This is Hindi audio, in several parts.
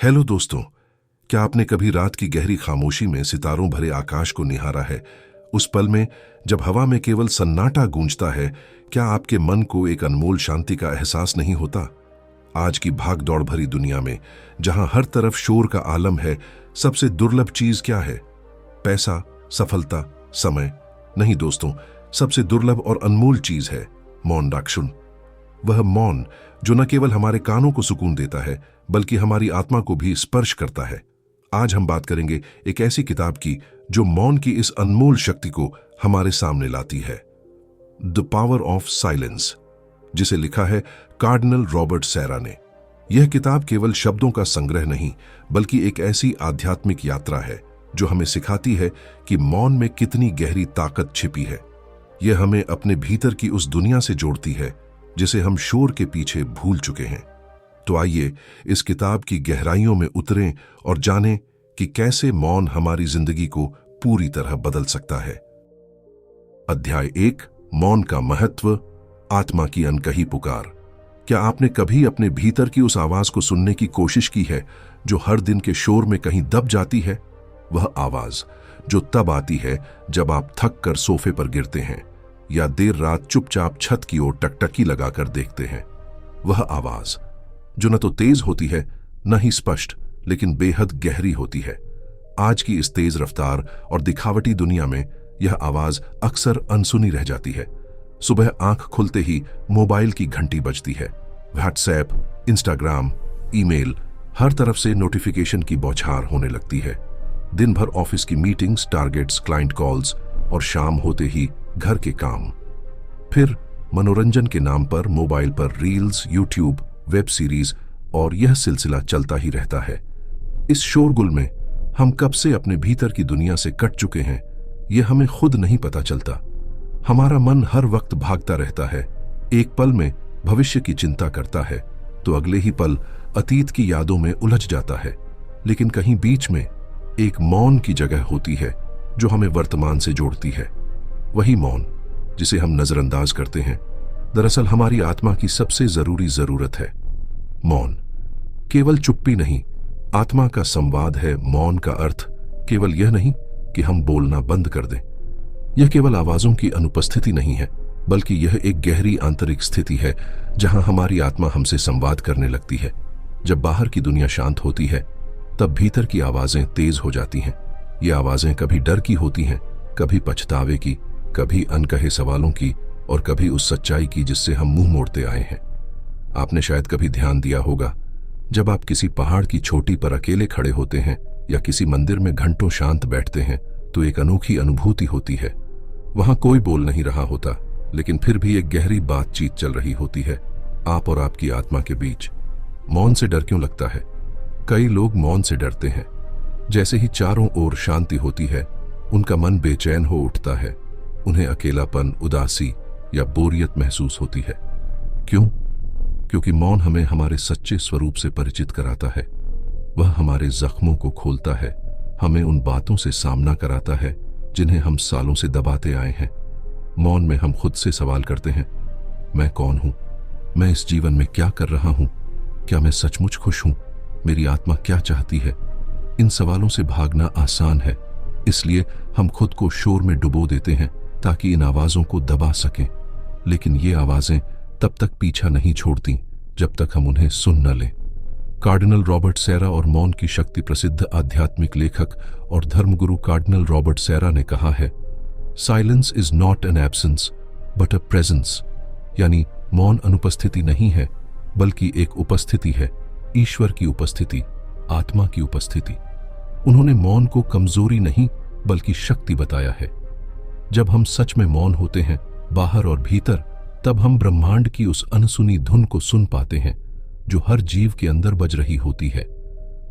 हेलो दोस्तों, क्या आपने कभी रात की गहरी खामोशी में सितारों भरे आकाश को निहारा है? उस पल में जब हवा में केवल सन्नाटा गूंजता है, क्या आपके मन को एक अनमोल शांति का एहसास नहीं होता? आज की भाग दौड़ भरी दुनिया में जहां हर तरफ शोर का आलम है, सबसे दुर्लभ चीज क्या है? पैसा, सफलता, समय? नहीं दोस्तों, सबसे दुर्लभ और अनमोल चीज है मौन रक्षुन। वह मौन जो न केवल हमारे कानों को सुकून देता है बल्कि हमारी आत्मा को भी स्पर्श करता है। आज हम बात करेंगे एक ऐसी किताब की जो मौन की इस अनमोल शक्ति को हमारे सामने लाती है, द पावर ऑफ साइलेंस, जिसे लिखा है कार्डिनल रॉबर्ट सैरा ने। यह किताब केवल शब्दों का संग्रह नहीं बल्कि एक ऐसी आध्यात्मिक यात्रा है जो हमें सिखाती है कि मौन में कितनी गहरी ताकत छिपी है। यह हमें अपने भीतर की उस दुनिया से जोड़ती है जिसे हम शोर के पीछे भूल चुके हैं। तो आइए इस किताब की गहराइयों में उतरें और जानें कि कैसे मौन हमारी जिंदगी को पूरी तरह बदल सकता है। अध्याय 1, मौन का महत्व, आत्मा की अनकही पुकार। क्या आपने कभी अपने भीतर की उस आवाज को सुनने की कोशिश की है जो हर दिन के शोर में कहीं दब जाती है? वह आवाज जो तब आती है जब आप थक कर सोफे पर गिरते हैं या देर रात चुपचाप छत की ओर टकटकी लगाकर देखते हैं। वह आवाज जो न तो तेज होती है न ही स्पष्ट, लेकिन बेहद गहरी होती है। आज की इस तेज रफ्तार और दिखावटी दुनिया में यह आवाज अक्सर अनसुनी रह जाती है। सुबह आंख खुलते ही मोबाइल की घंटी बजती है। व्हाट्सएप, इंस्टाग्राम, ईमेल, हर तरफ से नोटिफिकेशन की बौछार होने लगती है। दिन भर ऑफिस की मीटिंग्स, टारगेट्स, क्लाइंट कॉल्स और शाम होते ही घर के काम। फिर मनोरंजन के नाम पर मोबाइल पर रील्स, यूट्यूब, वेब सीरीज और यह सिलसिला चलता ही रहता है। इस शोरगुल में हम कब से अपने भीतर की दुनिया से कट चुके हैं, यह हमें खुद नहीं पता चलता। हमारा मन हर वक्त भागता रहता है। एक पल में भविष्य की चिंता करता है तो अगले ही पल अतीत की यादों में उलझ जाता है। लेकिन कहीं बीच में एक मौन की जगह होती है जो हमें वर्तमान से जोड़ती है। वही मौन जिसे हम नजरअंदाज करते हैं, दरअसल हमारी आत्मा की सबसे जरूरी जरूरत है। मौन केवल चुप्पी नहीं, आत्मा का संवाद है। मौन का अर्थ केवल यह नहीं कि हम बोलना बंद कर दें। यह केवल आवाजों की अनुपस्थिति नहीं है, बल्कि यह एक गहरी आंतरिक स्थिति है जहां हमारी आत्मा हमसे संवाद करने लगती है। जब बाहर की दुनिया शांत होती है तब भीतर की आवाजें तेज हो जाती हैं। ये आवाजें कभी डर की होती हैं, कभी पछतावे की, कभी अनकहे सवालों की और कभी उस सच्चाई की जिससे हम मुंह मोड़ते आए हैं। आपने शायद कभी ध्यान दिया होगा, जब आप किसी पहाड़ की चोटी पर अकेले खड़े होते हैं या किसी मंदिर में घंटों शांत बैठते हैं तो एक अनोखी अनुभूति होती है। वहां कोई बोल नहीं रहा होता, लेकिन फिर भी एक गहरी बातचीत चल रही होती है, आप और आपकी आत्मा के बीच। मौन से डर क्यों लगता है? कई लोग मौन से डरते हैं। जैसे ही चारों ओर शांति होती है, उनका मन बेचैन हो उठता है। उन्हें अकेलापन, उदासी या बोरियत महसूस होती है। क्यों? क्योंकि मौन हमें हमारे सच्चे स्वरूप से परिचित कराता है। वह हमारे जख्मों को खोलता है, हमें उन बातों से सामना कराता है जिन्हें हम सालों से दबाते आए हैं। मौन में हम खुद से सवाल करते हैं, मैं कौन हूं? मैं इस जीवन में क्या कर रहा हूं? क्या मैं सचमुच खुश हूं? मेरी आत्मा क्या चाहती है? इन सवालों से भागना आसान है, इसलिए हम खुद को शोर में डुबो देते हैं ताकि इन आवाजों को दबा सकें। लेकिन ये आवाजें तब तक पीछा नहीं छोड़ती जब तक हम उन्हें सुन न लें। कार्डिनल रॉबर्ट सैरा और मौन की शक्ति प्रसिद्ध आध्यात्मिक लेखक और धर्मगुरु कार्डिनल रॉबर्ट सैरा ने कहा है, silence is not an absence but a presence. यानी मौन अनुपस्थिति नहीं है बल्कि एक उपस्थिति है, ईश्वर की उपस्थिति, आत्मा की उपस्थिति। उन्होंने मौन को कमजोरी नहीं बल्कि शक्ति बताया है। जब हम सच में मौन होते हैं, बाहर और भीतर, तब हम ब्रह्मांड की उस अनसुनी धुन को सुन पाते हैं जो हर जीव के अंदर बज रही होती है।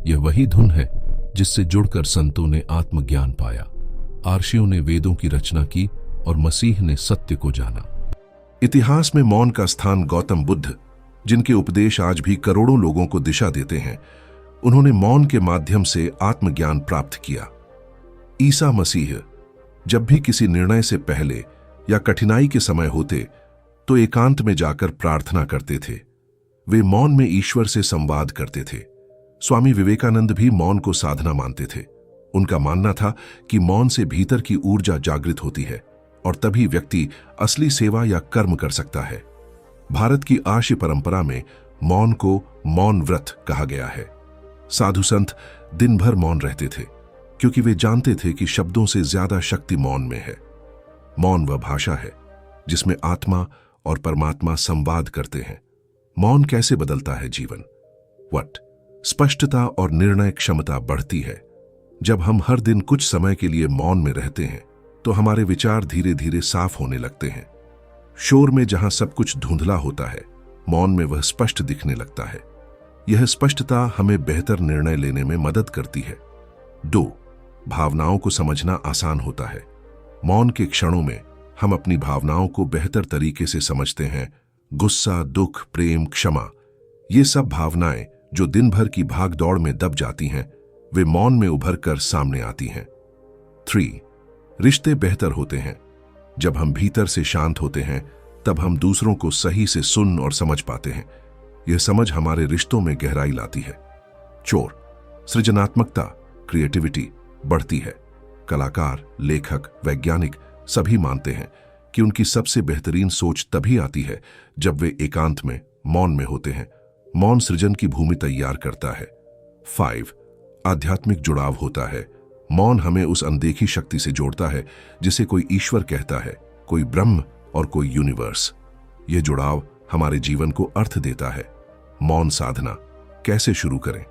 यह वही धुन है जिससे जुड़कर संतों ने आत्मज्ञान पाया, आर्षियों ने वेदों की रचना की और मसीह ने सत्य को जाना। इतिहास में मौन का स्थान गौतम बुद्ध, जिनके उपदेश आज भी करोड़ों लोगों को दिशा देते हैं, उन्होंने मौन के माध्यम से आत्मज्ञान प्राप्त किया। ईसा मसीह जब भी किसी निर्णय से पहले या कठिनाई के समय होते तो एकांत में जाकर प्रार्थना करते थे। वे मौन में ईश्वर से संवाद करते थे। स्वामी विवेकानंद भी मौन को साधना मानते थे। उनका मानना था कि मौन से भीतर की ऊर्जा जागृत होती है और तभी व्यक्ति असली सेवा या कर्म कर सकता है। भारत की आर्य परंपरा में मौन को मौन व्रत कहा गया है। साधु संत दिन भर मौन रहते थे क्योंकि वे जानते थे कि शब्दों से ज्यादा शक्ति मौन में है। मौन वह भाषा है जिसमें आत्मा और परमात्मा संवाद करते हैं। मौन कैसे बदलता है जीवन? वट स्पष्टता और निर्णय क्षमता बढ़ती है। जब हम हर दिन कुछ समय के लिए मौन में रहते हैं तो हमारे विचार धीरे धीरे साफ होने लगते हैं। शोर में जहां सब कुछ धुंधला होता है, मौन में वह स्पष्ट दिखने लगता है। यह स्पष्टता हमें बेहतर निर्णय लेने में मदद करती है। 2. भावनाओं को समझना आसान होता है। मौन के क्षणों में हम अपनी भावनाओं को बेहतर तरीके से समझते हैं। गुस्सा, दुख, प्रेम, क्षमा, ये सब भावनाएं जो दिन भर की भाग दौड़ में दब जाती हैं, वे मौन में उभर कर सामने आती हैं। 3. रिश्ते बेहतर होते हैं। जब हम भीतर से शांत होते हैं तब हम दूसरों को सही से सुन और समझ पाते हैं। यह समझ हमारे रिश्तों में गहराई लाती है। 4. सृजनात्मकता, क्रिएटिविटी बढ़ती है। कलाकार, लेखक, वैज्ञानिक सभी मानते हैं कि उनकी सबसे बेहतरीन सोच तभी आती है जब वे एकांत में, मौन में होते हैं। मौन सृजन की भूमि तैयार करता है। 5. आध्यात्मिक जुड़ाव होता है। मौन हमें उस अनदेखी शक्ति से जोड़ता है जिसे कोई ईश्वर कहता है, कोई ब्रह्म और कोई यूनिवर्स। यह जुड़ाव हमारे जीवन को अर्थ देता है। मौन साधना कैसे शुरू करें?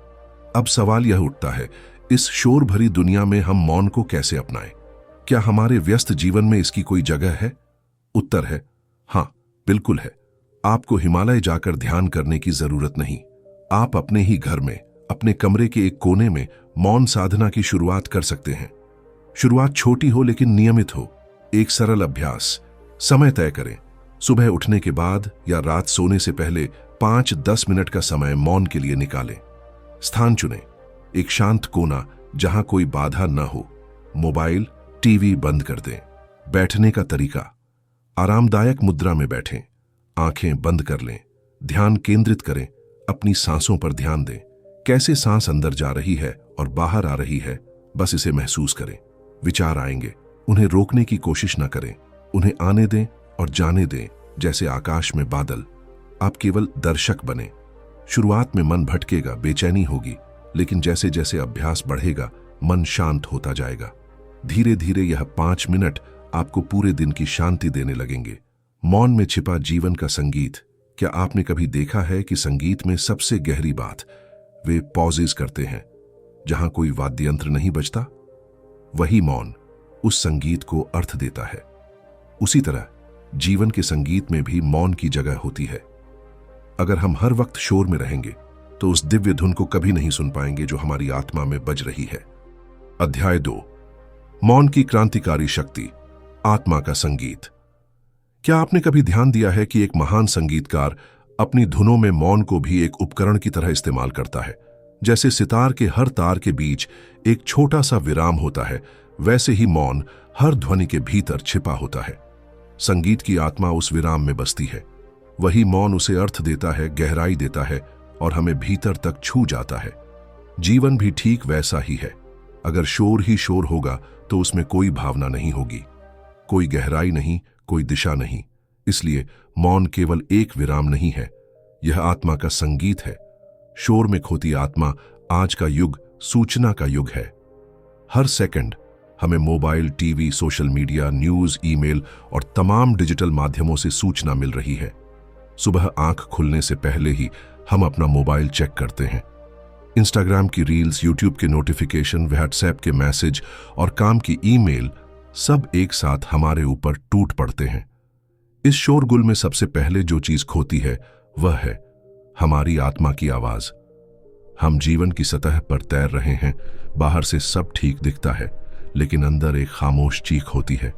अब सवाल यह उठता है, इस शोर भरी दुनिया में हम मौन को कैसे अपनाएं? क्या हमारे व्यस्त जीवन में इसकी कोई जगह है? उत्तर है हाँ, बिल्कुल है। आपको हिमालय जाकर ध्यान करने की जरूरत नहीं। आप अपने ही घर में, अपने कमरे के एक कोने में मौन साधना की शुरुआत कर सकते हैं। शुरुआत छोटी हो लेकिन नियमित हो। एक सरल अभ्यास। समय तय करें। सुबह उठने के बाद या रात सोने से पहले 5-10 मिनट का समय मौन के लिए निकालें। स्थान चुनें। एक शांत कोना जहां कोई बाधा न हो। मोबाइल, टीवी बंद कर दें। बैठने का तरीका। आरामदायक मुद्रा में बैठें। आंखें बंद कर लें। ध्यान केंद्रित करें। अपनी सांसों पर ध्यान दें। कैसे सांस अंदर जा रही है और बाहर आ रही है, बस इसे महसूस करें। विचार आएंगे, उन्हें रोकने की कोशिश न करें। उन्हें आने दें और जाने दें जैसे आकाश में बादल। आप केवल दर्शक बने। शुरुआत में मन भटकेगा, बेचैनी होगी, लेकिन जैसे जैसे अभ्यास बढ़ेगा मन शांत होता जाएगा। धीरे धीरे यह 5 मिनट आपको पूरे दिन की शांति देने लगेंगे। मौन में छिपा जीवन का संगीत। क्या आपने कभी देखा है कि संगीत में सबसे गहरी बात वे पॉजेज करते हैं जहां कोई वाद्य यंत्र नहीं बजता? वही मौन उस संगीत को अर्थ देता है। उसी तरह जीवन के संगीत में भी मौन की जगह होती है। अगर हम हर वक्त शोर में रहेंगे तो उस दिव्य धुन को कभी नहीं सुन पाएंगे जो हमारी आत्मा में बज रही है। अध्याय 2, मौन की क्रांतिकारी शक्ति, आत्मा का संगीत। क्या आपने कभी ध्यान दिया है कि एक महान संगीतकार अपनी धुनों में मौन को भी एक उपकरण की तरह इस्तेमाल करता है? जैसे सितार के हर तार के बीच एक छोटा सा विराम होता है, वैसे ही मौन हर ध्वनि के भीतर छिपा होता है। संगीत की आत्मा उस विराम में बसती है। वही मौन उसे अर्थ देता है, गहराई देता है और हमें भीतर तक छू जाता है। जीवन भी ठीक वैसा ही है। अगर शोर ही शोर होगा तो उसमें कोई भावना नहीं होगी, कोई गहराई नहीं, कोई दिशा नहीं। इसलिए मौन केवल एक विराम नहीं है, यह आत्मा का संगीत है। शोर में खोती आत्मा आज का युग सूचना का युग है। हर सेकंड हमें mobile, TV, social media, news, email और तमाम डिजिटल माध्यमों से सूचना मिल रही है। सुबह आंख खुलने से पहले ही हम अपना मोबाइल चेक करते हैं। इंस्टाग्राम की रील्स, यूट्यूब के नोटिफिकेशन, व्हाट्सएप के मैसेज और काम की ईमेल सब एक साथ हमारे ऊपर टूट पड़ते हैं। इस शोरगुल में सबसे पहले जो चीज खोती है वह है हमारी आत्मा की आवाज। हम जीवन की सतह पर तैर रहे हैं, बाहर से सब ठीक दिखता है, लेकिन अंदर एक खामोश चीख होती है।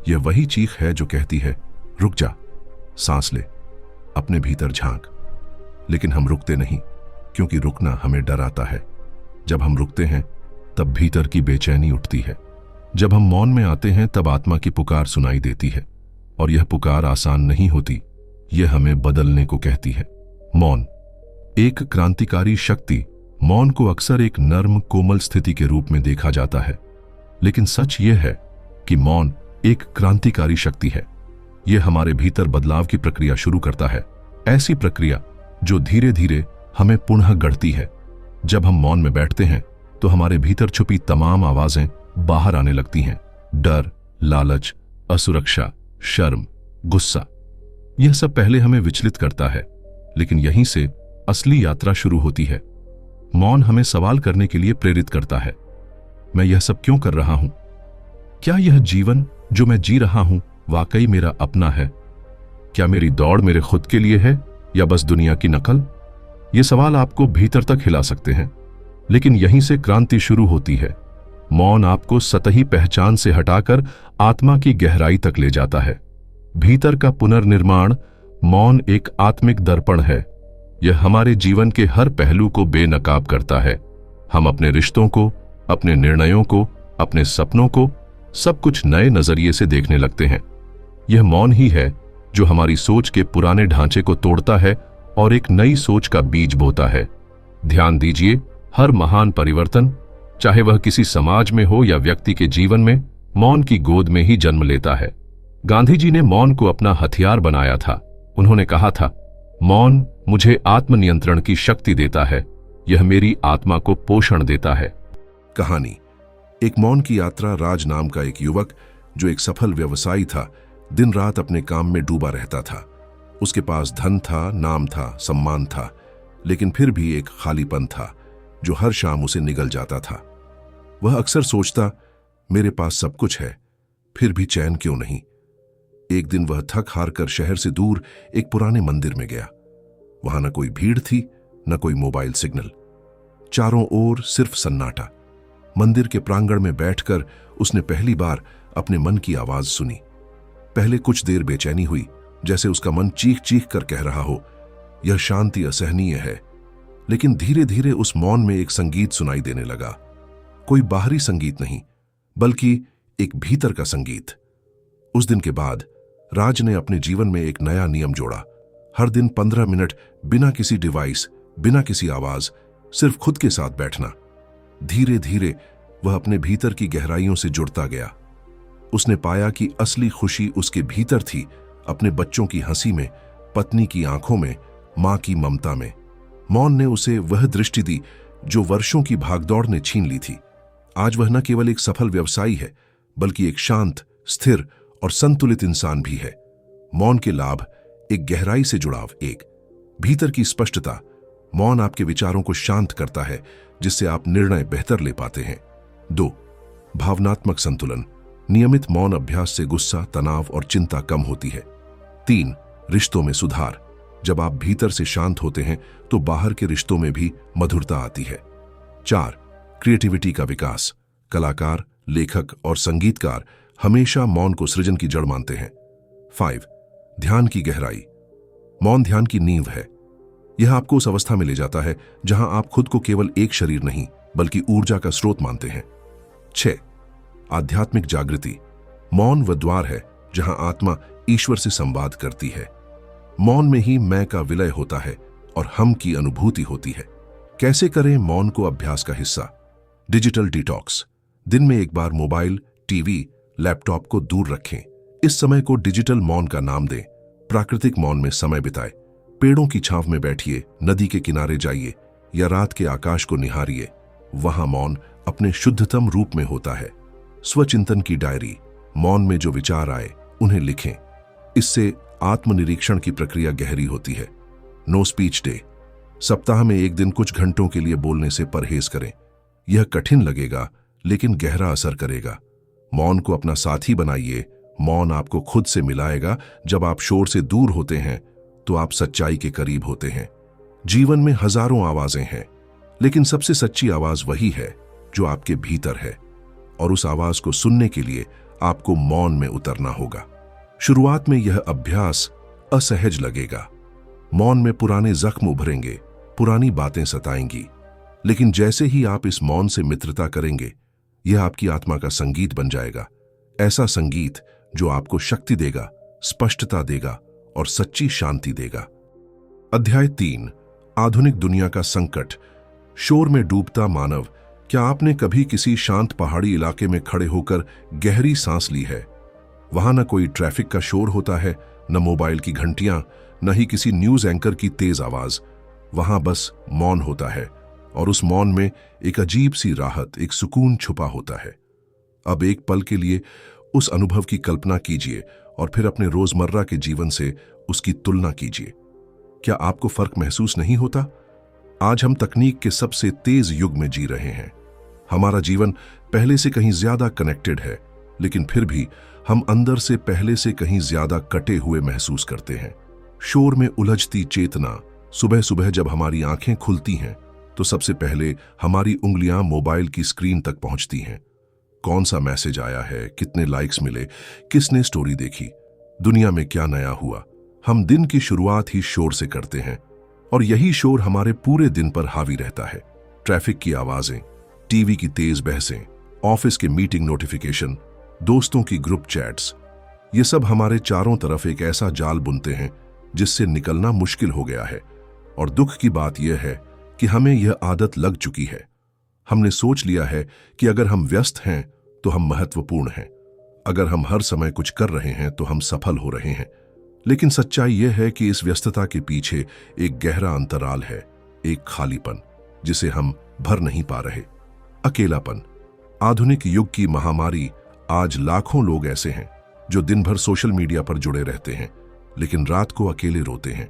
यह वही चीख है जो कहती है, रुक जा, सांस ले, अपने भीतर झांक। लेकिन हम रुकते नहीं, क्योंकि रुकना हमें डर आता है। जब हम रुकते हैं तब भीतर की बेचैनी उठती है। जब हम मौन में आते हैं तब आत्मा की पुकार सुनाई देती है, और यह पुकार आसान नहीं होती, यह हमें बदलने को कहती है। मौन एक क्रांतिकारी शक्ति मौन को अक्सर एक नर्म कोमल स्थिति के रूप में देखा जाता है, लेकिन सच यह है कि मौन एक क्रांतिकारी शक्ति है। यह हमारे भीतर बदलाव की प्रक्रिया शुरू करता है, ऐसी प्रक्रिया जो धीरे धीरे हमें पुनः गढ़ती है। जब हम मौन में बैठते हैं तो हमारे भीतर छुपी तमाम आवाजें बाहर आने लगती हैं। डर, लालच, असुरक्षा, शर्म, गुस्सा, यह सब पहले हमें विचलित करता है, लेकिन यहीं से असली यात्रा शुरू होती है। मौन हमें सवाल करने के लिए प्रेरित करता है। मैं यह सब क्यों कर रहा हूं? क्या यह जीवन जो मैं जी रहा हूं वाकई मेरा अपना है? क्या मेरी दौड़ मेरे खुद के लिए है या बस दुनिया की नकल? ये सवाल आपको भीतर तक हिला सकते हैं, लेकिन यहीं से क्रांति शुरू होती है। मौन आपको सतही पहचान से हटाकर आत्मा की गहराई तक ले जाता है। भीतर का पुनर्निर्माण। मौन एक आत्मिक दर्पण है। यह हमारे जीवन के हर पहलू को बेनकाब करता है। हम अपने रिश्तों को, अपने निर्णयों को, अपने सपनों को, सब कुछ नए नजरिए से देखने लगते हैं। यह मौन ही है जो हमारी सोच के पुराने ढांचे को तोड़ता है और एक नई सोच का बीज बोता है। ध्यान दीजिए, हर महान परिवर्तन, चाहे वह किसी समाज में हो या व्यक्ति के जीवन में, मौन की गोद में ही जन्म लेता है। गांधी जी ने मौन को अपना हथियार बनाया था। उन्होंने कहा था, मौन मुझे आत्मनियंत्रण की शक्ति देता है, यह मेरी आत्मा को पोषण देता है। कहानी। एक मौन की यात्रा। राज नाम का एक युवक जो एक सफल व्यवसायी था, दिन रात अपने काम में डूबा रहता था। उसके पास धन था, नाम था, सम्मान था, लेकिन फिर भी एक खालीपन था जो हर शाम उसे निगल जाता था। वह अक्सर सोचता, मेरे पास सब कुछ है, फिर भी चैन क्यों नहीं। एक दिन वह थक हार कर शहर से दूर एक पुराने मंदिर में गया। वहां न कोई भीड़ थी, न कोई मोबाइल सिग्नल, चारों ओर सिर्फ सन्नाटा। मंदिर के प्रांगण में बैठकर उसने पहली बार अपने मन की आवाज सुनी। पहले कुछ देर बेचैनी हुई, जैसे उसका मन चीख चीख कर कह रहा हो, यह शांति असहनीय है। लेकिन धीरे धीरे उस मौन में एक संगीत सुनाई देने लगा। कोई बाहरी संगीत नहीं, बल्कि एक भीतर का संगीत। उस दिन के बाद राज ने अपने जीवन में एक नया नियम जोड़ा। हर दिन 15 मिनट बिना किसी डिवाइस, बिना किसी आवाज, सिर्फ खुद के साथ बैठना। धीरे धीरे वह अपने भीतर की गहराइयों से जुड़ता गया। उसने पाया कि असली खुशी उसके भीतर थी, अपने बच्चों की हंसी में, पत्नी की आंखों में, मां की ममता में। मौन ने उसे वह दृष्टि दी जो वर्षों की भागदौड़ ने छीन ली थी। आज वह न केवल एक सफल व्यवसायी है, बल्कि एक शांत, स्थिर और संतुलित इंसान भी है। मौन के लाभ: एक गहराई से जुड़ाव, एक भीतर की स्पष्टता। मौन आपके विचारों को शांत करता है, जिससे आप निर्णय बेहतर ले पाते हैं। 2. भावनात्मक संतुलन। नियमित मौन अभ्यास से गुस्सा, तनाव और चिंता कम होती है। 3. रिश्तों में सुधार। जब आप भीतर से शांत होते हैं तो बाहर के रिश्तों में भी मधुरता आती है। 4. क्रिएटिविटी का विकास। कलाकार, लेखक और संगीतकार हमेशा मौन को सृजन की जड़ मानते हैं। 5. ध्यान की गहराई। मौन ध्यान की नींव है। यह आपको उस अवस्था में ले जाता है जहां आप खुद को केवल एक शरीर नहीं, बल्कि ऊर्जा का स्रोत मानते हैं। 6. आध्यात्मिक जागृति। मौन वह द्वार है जहां आत्मा ईश्वर से संवाद करती है। मौन में ही मैं का विलय होता है और हम की अनुभूति होती है। कैसे करें मौन को अभ्यास का हिस्सा? Digital detox. दिन में एक बार मोबाइल, टीवी, लैपटॉप को दूर रखें। इस समय को डिजिटल मौन का नाम दें। प्राकृतिक मौन में समय बिताएं। पेड़ों की छांव में बैठिए, नदी के किनारे जाइए या रात के आकाश को निहारिए। वहां मौन अपने शुद्धतम रूप में होता है। स्वचिंतन की डायरी। मौन में जो विचार आए उन्हें लिखें। इससे आत्मनिरीक्षण की प्रक्रिया गहरी होती है। No speech day. सप्ताह में एक दिन कुछ घंटों के लिए बोलने से परहेज करें। यह कठिन लगेगा, लेकिन गहरा असर करेगा। मौन को अपना साथी बनाइए। मौन आपको खुद से मिलाएगा। जब आप शोर से दूर होते हैं तो आप सच्चाई के करीब होते हैं। जीवन में हजारों आवाजें हैं, लेकिन सबसे सच्ची आवाज वही है जो आपके भीतर है, और उस आवाज को सुनने के लिए आपको मौन में उतरना होगा। शुरुआत में यह अभ्यास असहज लगेगा। मौन में पुराने जख्म उभरेंगे, पुरानी बातें सताएंगी, लेकिन जैसे ही आप इस मौन से मित्रता करेंगे, यह आपकी आत्मा का संगीत बन जाएगा। ऐसा संगीत जो आपको शक्ति देगा, स्पष्टता देगा और सच्ची शांति देगा। अध्याय 3। आधुनिक दुनिया का संकट। शोर में डूबता मानव। क्या आपने कभी किसी शांत पहाड़ी इलाके में खड़े होकर गहरी सांस ली है? वहां न कोई ट्रैफिक का शोर होता है, न मोबाइल की घंटियां, न ही किसी न्यूज एंकर की तेज आवाज। वहां बस मौन होता है, और उस मौन में एक अजीब सी राहत, एक सुकून छुपा होता है। अब एक पल के लिए उस अनुभव की कल्पना कीजिए और फिर अपने रोजमर्रा के जीवन से उसकी तुलना कीजिए। क्या आपको फर्क महसूस नहीं होता? आज हम तकनीक के सबसे तेज युग में जी रहे हैं। हमारा जीवन पहले से कहीं ज्यादा कनेक्टेड है, लेकिन फिर भी हम अंदर से पहले से कहीं ज्यादा कटे हुए महसूस करते हैं। शोर में उलझती चेतना। सुबह सुबह जब हमारी आंखें खुलती हैं तो सबसे पहले हमारी उंगलियां मोबाइल की स्क्रीन तक पहुंचती हैं। कौन सा मैसेज आया है, कितने लाइक्स मिले, किसने स्टोरी देखी, दुनिया में क्या नया हुआ। हम दिन की शुरुआत ही शोर से करते हैं, और यही शोर हमारे पूरे दिन पर हावी रहता है। ट्रैफिक की आवाजें, टीवी की तेज बहसें, ऑफिस के मीटिंग नोटिफिकेशन, दोस्तों की ग्रुप चैट्स, ये सब हमारे चारों तरफ एक ऐसा जाल बुनते हैं जिससे निकलना मुश्किल हो गया है। और दुख की बात यह है कि हमें यह आदत लग चुकी है। हमने सोच लिया है कि अगर हम व्यस्त हैं तो हम महत्वपूर्ण हैं, अगर हम हर समय कुछ कर रहे हैं तो हम सफल हो रहे हैं। लेकिन सच्चाई यह है कि इस व्यस्तता के पीछे एक गहरा अंतराल है, एक खालीपन जिसे हम भर नहीं पा रहे। अकेलापन। आधुनिक युग की महामारी। आज लाखों लोग ऐसे हैं जो दिन भर सोशल मीडिया पर जुड़े रहते हैं, लेकिन रात को अकेले रोते हैं।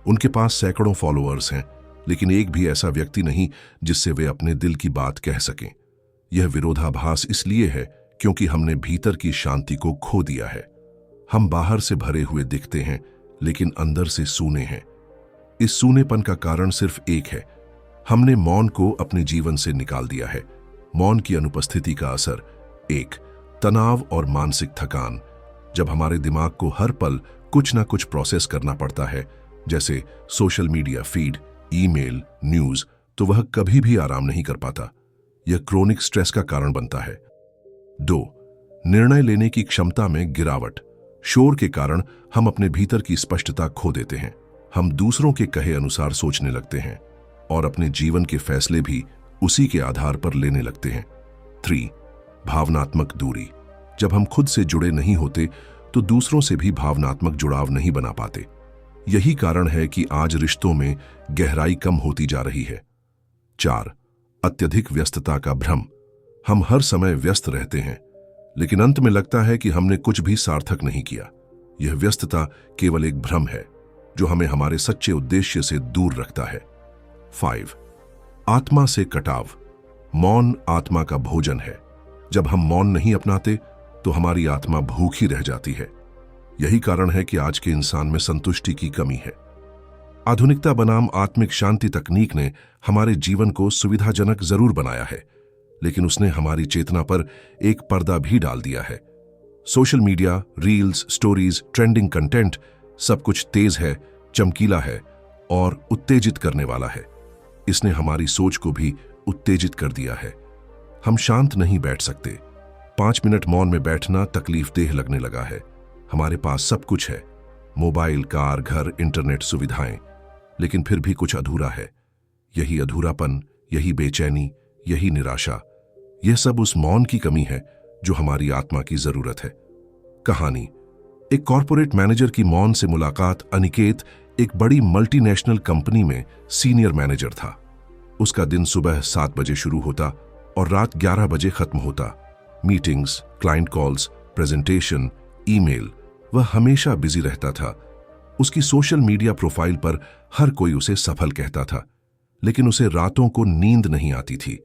उनके पास सैकड़ों फॉलोअर्स हैं, लेकिन एक भी ऐसा व्यक्ति नहीं जिससे वे अपने दिल की बात कह सकें। यह विरोधाभास इसलिए है क्योंकि हमने भीतर की शांति को खो दिया है। हम बाहर से भरे हुए दिखते हैं, लेकिन अंदर से सूने हैं। इस सूनेपन का कारण सिर्फ एक है, हमने मौन को अपने जीवन से निकाल दिया है। मौन की अनुपस्थिति का असर। एक, तनाव और मानसिक थकान। जब हमारे दिमाग को हर पल कुछ ना कुछ प्रोसेस करना पड़ता है, जैसे social media feed, email, news, तो वह कभी भी आराम नहीं कर पाता। यह क्रोनिक स्ट्रेस का कारण बनता है। 2, निर्णय लेने की क्षमता में गिरावट। शोर के कारण हम अपने भीतर की स्पष्टता खो देते हैं। हम दूसरों के कहे अनुसार सोचने लगते हैं और अपने जीवन के फैसले भी उसी के आधार पर लेने लगते हैं। 3, भावनात्मक दूरी। जब हम खुद से जुड़े नहीं होते तो दूसरों से भी भावनात्मक जुड़ाव नहीं बना पाते। यही कारण है कि आज रिश्तों में गहराई कम होती जा रही है। 4, अत्यधिक व्यस्तता का भ्रम। हम हर समय व्यस्त रहते हैं, लेकिन अंत में लगता है कि हमने कुछ भी सार्थक नहीं किया। यह व्यस्तता केवल एक भ्रम है जो हमें हमारे सच्चे उद्देश्य से दूर रखता है। 5, आत्मा से कटाव। मौन आत्मा का भोजन है। जब हम मौन नहीं अपनाते तो हमारी आत्मा भूखी रह जाती है। यही कारण है कि आज के इंसान में संतुष्टि की कमी है। आधुनिकता बनाम आत्मिक शांति तकनीक ने हमारे जीवन को सुविधाजनक जरूर बनाया है, लेकिन उसने हमारी चेतना पर एक पर्दा भी डाल दिया है। Social media, reels, stories, trending content, सब कुछ तेज है, चमकीला है और उत्तेजित करने वाला है। इसने हमारी सोच को भी उत्तेजित कर दिया है। हम शांत नहीं बैठ सकते। 5 मिनट मौन में बैठना तकलीफदेह लगने लगा है। हमारे पास सब कुछ है, मोबाइल, कार, घर, इंटरनेट, सुविधाएं, लेकिन फिर भी कुछ अधूरा है। यही अधूरापन, यही बेचैनी, यही निराशा, यह सब उस मौन की कमी है जो हमारी आत्मा की जरूरत है। कहानी। एक कॉर्पोरेट मैनेजर की मौन से मुलाकात। अनिकेत एक बड़ी मल्टीनेशनल कंपनी में सीनियर मैनेजर था। उसका दिन सुबह 7 बजे शुरू होता और रात 11 बजे खत्म होता। Meetings, client calls, presentation, email, वह हमेशा बिजी रहता था। उसकी सोशल मीडिया प्रोफाइल पर हर कोई उसे सफल कहता था, लेकिन उसे रातों को नींद नहीं आती थी।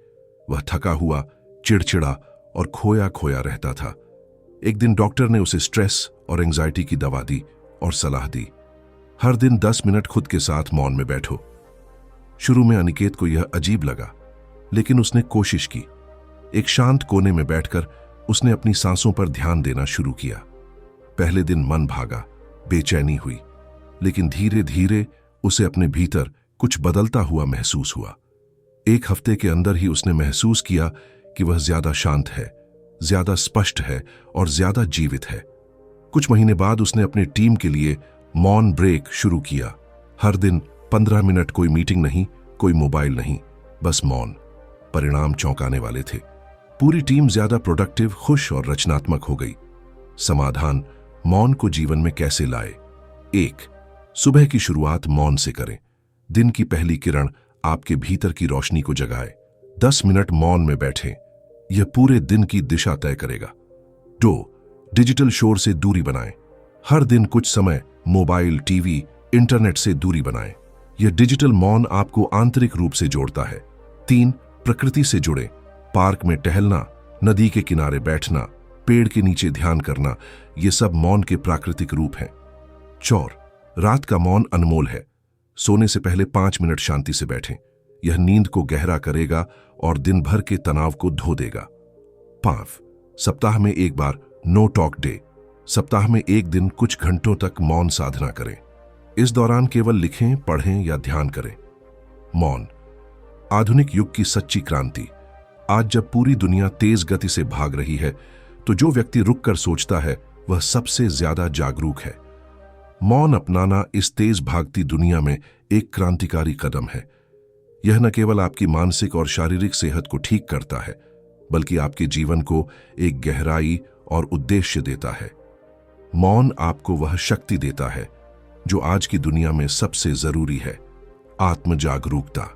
वह थका हुआ, चिड़चिड़ा और खोया खोया रहता था। एक दिन डॉक्टर ने उसे स्ट्रेस और एंजाइटी की दवा दी और सलाह दी, हर दिन 10 मिनट खुद के साथ मौन में बैठो। शुरू में अनिकेत को यह अजीब लगा, लेकिन उसने कोशिश की। एक शांत कोने में बैठकर उसने अपनी सांसों पर ध्यान देना शुरू किया। पहले दिन मन भागा, बेचैनी हुई, लेकिन धीरे धीरे उसे अपने भीतर कुछ बदलता हुआ महसूस हुआ। 1 हफ्ते के अंदर ही उसने महसूस किया कि वह ज्यादा शांत है, ज्यादा स्पष्ट है और ज्यादा जीवित है। कुछ महीने बाद उसने अपनी टीम के लिए मौन ब्रेक शुरू किया। हर दिन 15 मिनट, कोई मीटिंग नहीं, कोई मोबाइल नहीं, बस मौन। परिणाम चौंकाने वाले थे। पूरी टीम ज्यादा प्रोडक्टिव, खुश और रचनात्मक हो गई। समाधान, मौन को जीवन में कैसे लाए? 1. सुबह की शुरुआत मौन से करें। दिन की पहली किरण आपके भीतर की रोशनी को जगाए। 10 मिनट मौन में बैठें। यह पूरे दिन की दिशा तय करेगा। 2. डिजिटल शोर से दूरी बनाएं। हर दिन कुछ समय मोबाइल, टीवी, इंटरनेट से दूरी बनाएं। यह डिजिटल मौन आपको आंतरिक रूप से जोड़ता है। 3. प्रकृति से जुड़ें। पार्क में टहलना, नदी के किनारे बैठना, पेड़ के नीचे ध्यान करना, ये सब मौन के प्राकृतिक रूप हैं। 4. रात का मौन अनमोल है। सोने से पहले 5 मिनट शांति से बैठें। यह नींद को गहरा करेगा और दिन भर के तनाव को धो देगा। 5. सप्ताह में एक बार नो टॉक डे। सप्ताह में एक दिन कुछ घंटों तक मौन साधना करें। इस दौरान केवल लिखें, पढ़ें या ध्यान करें। मौन, आधुनिक युग की सच्ची क्रांति। आज जब पूरी दुनिया तेज गति से भाग रही है, तो जो व्यक्ति रुककर सोचता है वह सबसे ज्यादा जागरूक है। मौन अपनाना इस तेज भागती दुनिया में एक क्रांतिकारी कदम है। यह न केवल आपकी मानसिक और शारीरिक सेहत को ठीक करता है, बल्कि आपके जीवन को एक गहराई और उद्देश्य देता है। मौन आपको वह शक्ति देता है जो आज की दुनिया में सबसे जरूरी है, आत्म जागरूकता।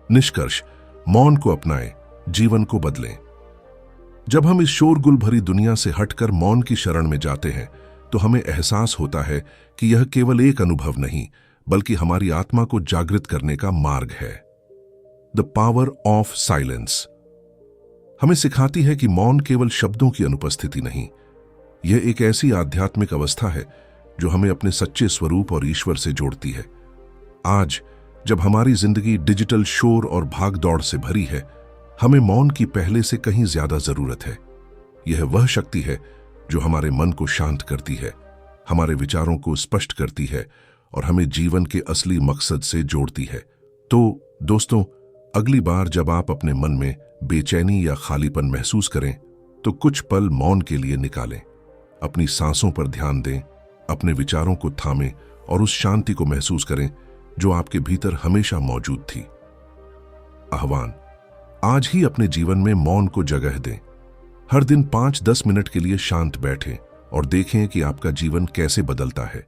निष्कर्ष, मौन को अपनाएं, जीवन को बदलें। जब हम इस शोरगुल भरी दुनिया से हटकर मौन की शरण में जाते हैं, तो हमें एहसास होता है कि यह केवल एक अनुभव नहीं, बल्कि हमारी आत्मा को जागृत करने का मार्ग है। द पावर ऑफ साइलेंस हमें सिखाती है कि मौन केवल शब्दों की अनुपस्थिति नहीं, यह एक ऐसी आध्यात्मिक अवस्था है जो हमें अपने सच्चे स्वरूप और ईश्वर से जोड़ती है। आज जब हमारी जिंदगी डिजिटल शोर और भागदौड़ से भरी है, हमें मौन की पहले से कहीं ज्यादा जरूरत है। यह वह शक्ति है जो हमारे मन को शांत करती है, हमारे विचारों को स्पष्ट करती है और हमें जीवन के असली मकसद से जोड़ती है। तो दोस्तों, अगली बार जब आप अपने मन में बेचैनी या खालीपन महसूस करें, तो कुछ पल मौन के लिए निकालें। अपनी सांसों पर ध्यान दें, अपने विचारों को थामें और उस शांति को महसूस करें जो आपके भीतर हमेशा मौजूद थी। आह्वान, आज ही अपने जीवन में मौन को जगह दें। हर दिन 5-10 मिनट के लिए शांत बैठें और देखें कि आपका जीवन कैसे बदलता है।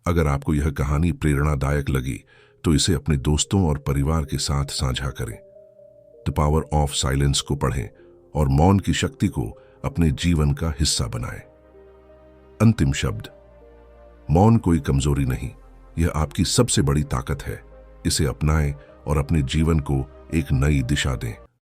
अगर आपको यह कहानी प्रेरणादायक लगी, तो इसे अपने दोस्तों और परिवार के साथ साझा करें। द पावर ऑफ साइलेंस को पढ़ें और मौन की शक्ति को अपने जीवन का हिस्सा बनाएं। अंतिम शब्द, मौन कोई कमजोरी नहीं, यह आपकी सबसे बड़ी ताकत है। इसे अपनाएं और अपने जीवन को एक नई दिशा दें।